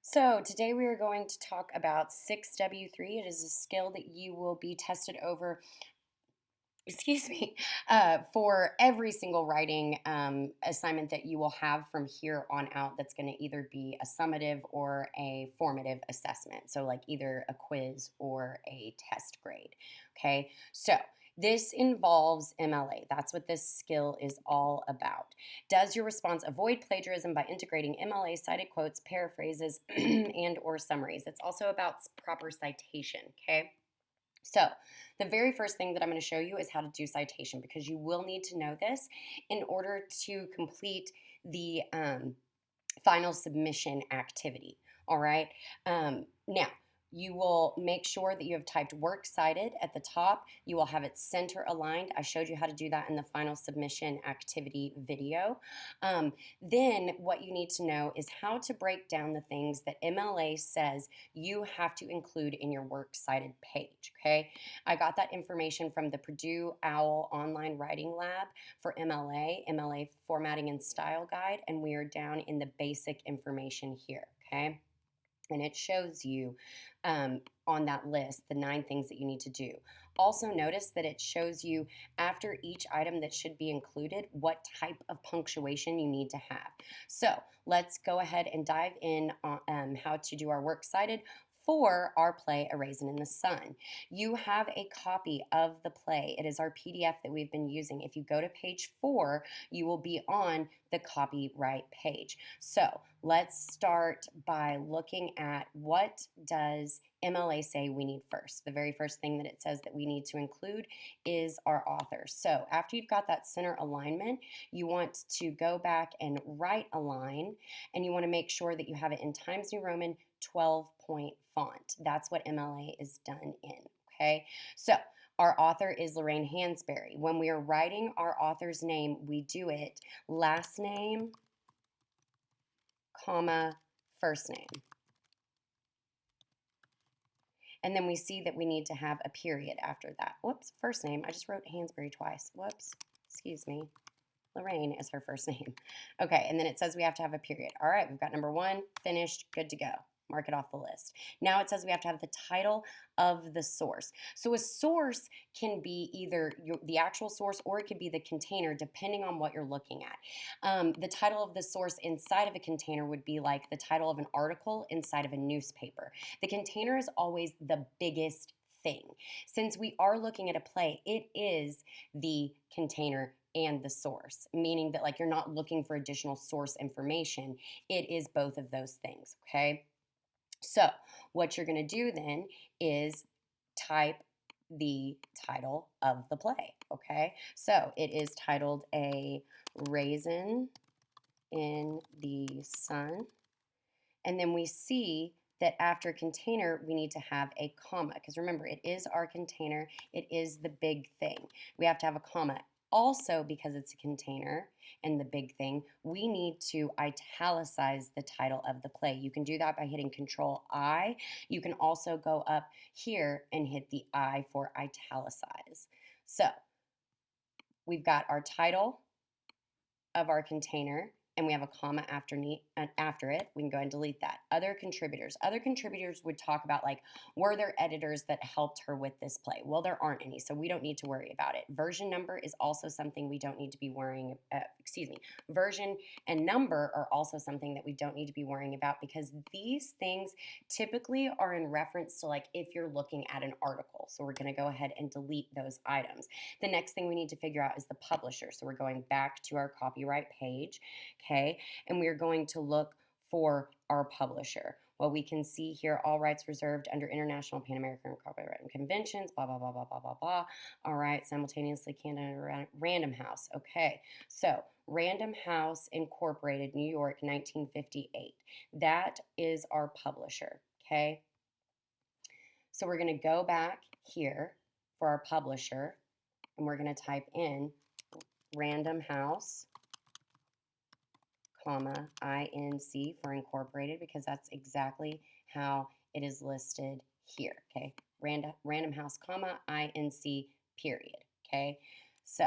So, today we are going to talk about 6W3. It is a skill that you will be tested over, excuse me, for every single writing assignment that you will have from here on out. That's going to either be a summative or a formative assessment. So, like either a quiz or a test grade. Okay, so this involves MLA. That's what this skill is all about. Does your response avoid plagiarism by integrating MLA cited quotes, paraphrases, and or summaries? It's also about proper citation, okay? So, the very first thing that I'm going to show you is how to do citation because you will need to know this in order to complete the final submission activity. All right. Now, you will make sure that you have typed works cited at the top. You will have it center aligned. I showed you how to do that in the final submission activity video. Then what you need to know is how to break down the things that MLA says you have to include in your works cited page. Okay. I got that information from the Purdue OWL online writing lab for MLA formatting and style guide, and we are down in the basic information here, okay? And it shows you on that list the 9 things that you need to do. Also notice that it shows you after each item that should be included what type of punctuation you need to have. So let's go ahead and dive in on how to do our works cited for our play A Raisin in the Sun. You have a copy of the play. It is our PDF that we've been using. If you go to page 4, you will be on the copyright page. So let's start by looking at what does MLA say we need first. The very first thing that it says that we need to include is our author. So after you've got that center alignment, you want to go back and right align, and you want to make sure that you have it in Times New Roman 12-point font. That's what MLA is done in, okay? So our author is Lorraine Hansberry. When we are writing our author's name, we do it last name, comma, first name. And then we see that we need to have a period after that. Whoops, first name. I just wrote Hansberry twice. Whoops, excuse me. Lorraine is her first name. Okay, and then it says we have to have a period. All right, we've got number 1, finished, good to go. Mark it off the list. Now it says we have to have the title of the source. So a source can be either the actual source or it could be the container, depending on what you're looking at. The title of the source inside of a container would be like the title of an article inside of a newspaper. The container is always the biggest thing. Since we are looking at a play, it is the container and the source, meaning that like you're not looking for additional source information. It is both of those things, okay? So what you're going to do then is type the title of the play, okay? So it is titled A Raisin in the Sun. And then we see that after container, we need to have a comma, because remember, it is our container. It is the big thing. We have to have a comma. Also, because it's a container and the big thing, we need to italicize the title of the play. You can do that by hitting Control I. You can also go up here and hit the I for italicize. So we've got our title of our container, and we have a comma after it. We can go ahead and delete that. Other contributors. Other contributors would talk about like, were there editors that helped her with this play? Well, there aren't any, so we don't need to worry about it. Version number is also something we don't need to be worrying, version and number are also something that we don't need to be worrying about because these things typically are in reference to like if you're looking at an article. So we're gonna go ahead and delete those items. The next thing we need to figure out is the publisher. So we're going back to our copyright page. Okay, and we are going to look for our publisher. Well, we can see here, all rights reserved under International Pan American Copyright Conventions, blah, blah, blah, blah, blah, blah, blah. All right, simultaneously Canada, Random House. Okay, so Random House Incorporated, New York, 1958. That is our publisher, okay? So we're going to go back here for our publisher, and we're going to type in Random House, comma, INC for incorporated, because that's exactly how it is listed here, okay? Random House, comma, INC, period, okay? So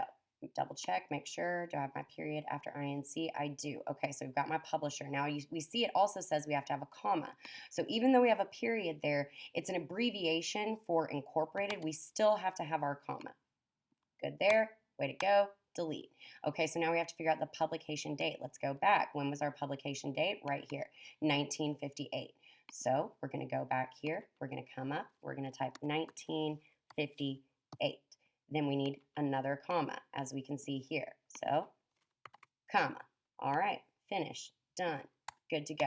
Double check, make sure. Do I have my period after INC? I do. Okay, so we've got my publisher. Now we see it also says we have to have a comma. So even though we have a period there, it's an abbreviation for incorporated. We still have to have our comma. Good there. Way to go. Delete. Okay, so now we have to figure out the publication date. Let's go back. When was our publication date? Right here, 1958. So we're going to go back here. We're going to come up. We're going to type 1958. Then we need another comma, as we can see here. So, comma. All right, finish, done, good to go.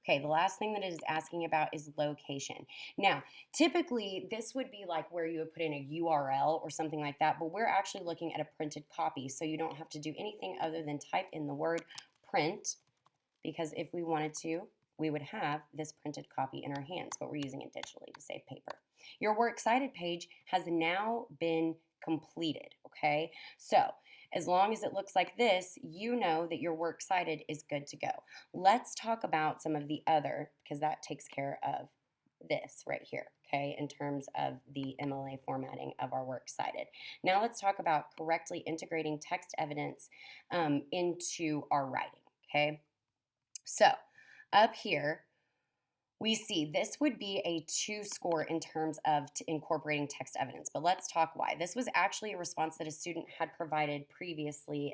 Okay, the last thing that it is asking about is location. Now, typically, this would be like where you would put in a URL or something like that, but we're actually looking at a printed copy, so you don't have to do anything other than type in the word print, because if we wanted to, we would have this printed copy in our hands, but we're using it digitally to save paper. Your Works Cited page has now been completed, okay? So as long as it looks like this, you know that your Works Cited is good to go. Let's talk about some of the other, because that takes care of this right here, okay, in terms of the MLA formatting of our Works Cited. Now let's talk about correctly integrating text evidence into our writing, okay? So up here, we see this would be a 2 score in terms of incorporating text evidence, but let's talk why. This was actually a response that a student had provided previously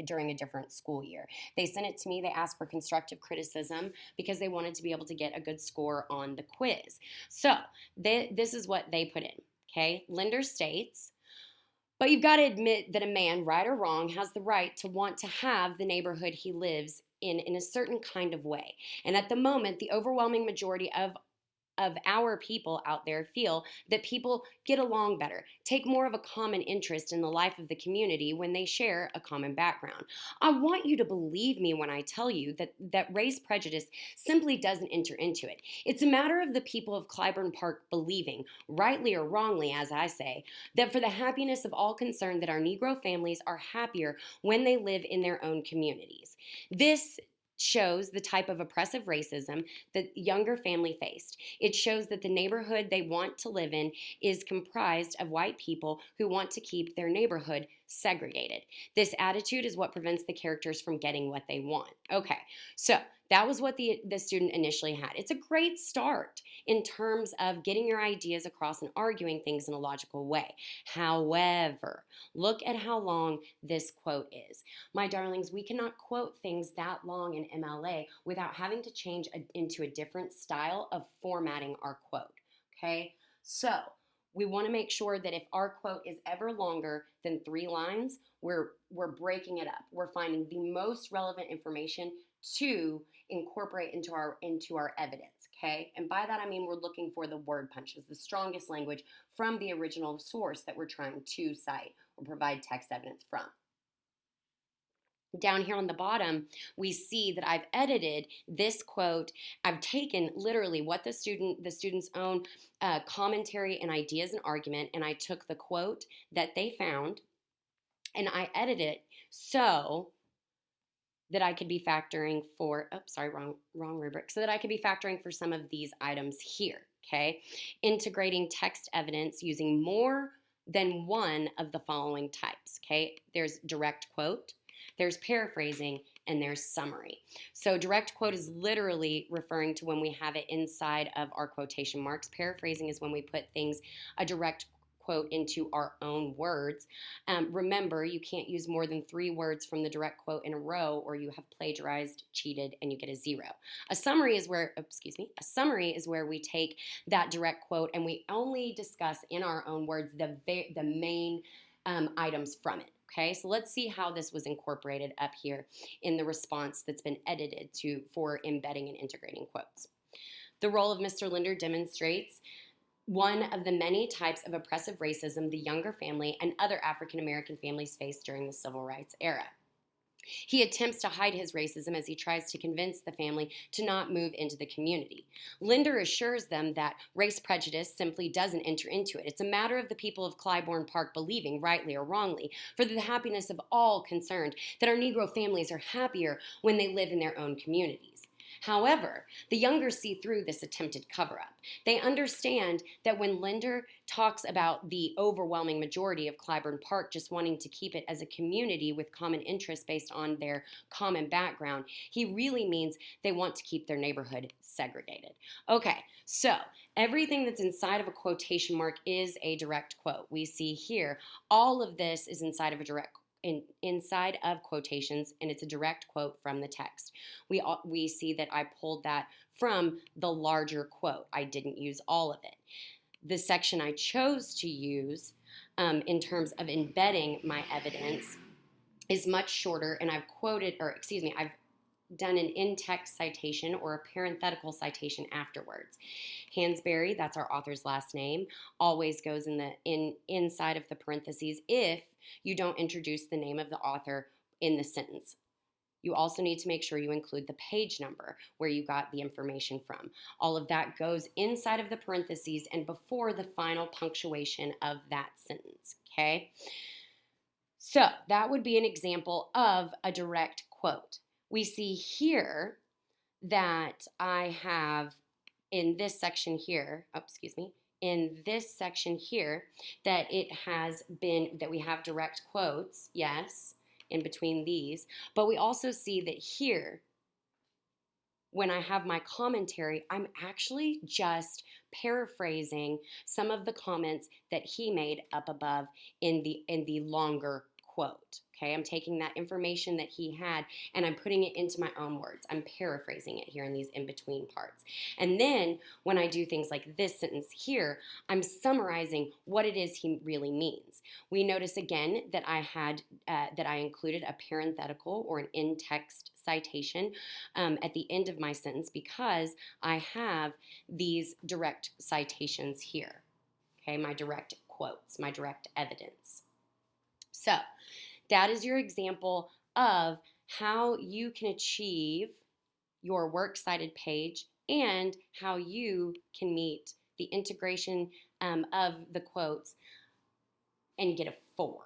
during a different school year. They sent it to me. They asked for constructive criticism because they wanted to be able to get a good score on the quiz. So this is what they put in, okay? Linder states, but you've got to admit that a man, right or wrong, has the right to want to have the neighborhood he lives in a certain kind of way. And at the moment, the overwhelming majority of our people out there feel that people get along better, take more of a common interest in the life of the community when they share a common background. I want you to believe me when I tell you that race prejudice simply doesn't enter into it. It's a matter of the people of Clybourne Park believing, rightly or wrongly, as I say, that for the happiness of all concerned, that our Negro families are happier when they live in their own communities. This shows the type of oppressive racism that younger family faced. It shows that the neighborhood they want to live in is comprised of white people who want to keep their neighborhood segregated. This attitude is what prevents the characters from getting what they want. Okay, so that was what the student initially had. It's a great start in terms of getting your ideas across and arguing things in a logical way. However, look at how long this quote is. My darlings, we cannot quote things that long in MLA without having to change into a different style of formatting our quote, okay? So we want to make sure that if our quote is ever longer than 3 lines, we're breaking it up. We're finding the most relevant information to incorporate into our evidence, okay? And by that I mean we're looking for the word punches, the strongest language from the original source that we're trying to cite or provide text evidence from. Down here on the bottom, we see that I've edited this quote. I've taken literally what the student's own commentary and ideas and argument, and I took the quote that they found, and I edited it so that I could be factoring for, wrong rubric, so that I could be factoring for some of these items here, okay? Integrating text evidence using more than one of the following types, okay? There's direct quote, there's paraphrasing, and there's summary. So direct quote is literally referring to when we have it inside of our quotation marks. Paraphrasing is when we put things, a direct quote, into our own words. Remember, you can't use more than 3 words from the direct quote in a row, or you have plagiarized, cheated, and you get a 0. A summary is where we take that direct quote and we only discuss in our own words the main items from it. Okay, so let's see how this was incorporated up here in the response that's been edited for embedding and integrating quotes. The role of Mr. Linder demonstrates one of the many types of oppressive racism the younger family and other African American families faced during the Civil Rights era. He attempts to hide his racism as he tries to convince the family to not move into the community. Linder assures them that race prejudice simply doesn't enter into it. It's a matter of the people of Clybourne Park believing, rightly or wrongly, for the happiness of all concerned, that our Negro families are happier when they live in their own communities. However, the younger see through this attempted cover up. They understand that when Linder talks about the overwhelming majority of Clybourne Park just wanting to keep it as a community with common interests based on their common background, he really means they want to keep their neighborhood segregated. Okay, so everything that's inside of a quotation mark is a direct quote. We see here all of this is inside of a direct inside of quotations, and it's a direct quote from the text. We see that I pulled that from the larger quote. I didn't use all of it. The section I chose to use in terms of embedding my evidence is much shorter, and I've done an in-text citation or a parenthetical citation afterwards. Hansberry, that's our author's last name, always goes inside of the parentheses if you don't introduce the name of the author in the sentence. You also need to make sure you include the page number where you got the information from. All of that goes inside of the parentheses and before the final punctuation of that sentence, okay? So that would be an example of a direct quote. We see here that I have in this section here, in this section here, that we have direct quotes, yes, in between these, but we also see that here, when I have my commentary, I'm actually just paraphrasing some of the comments that he made up above in the longer quote. Okay, I'm taking that information that he had and I'm putting it into my own words. I'm paraphrasing it here in these in-between parts. And then when I do things like this sentence here, I'm summarizing what it is he really means. We notice again that I included a parenthetical or an in-text citation at the end of my sentence because I have these direct citations here. Okay, my direct quotes, my direct evidence. So that is your example of how you can achieve your works cited page and how you can meet the integration of the quotes and get a 4.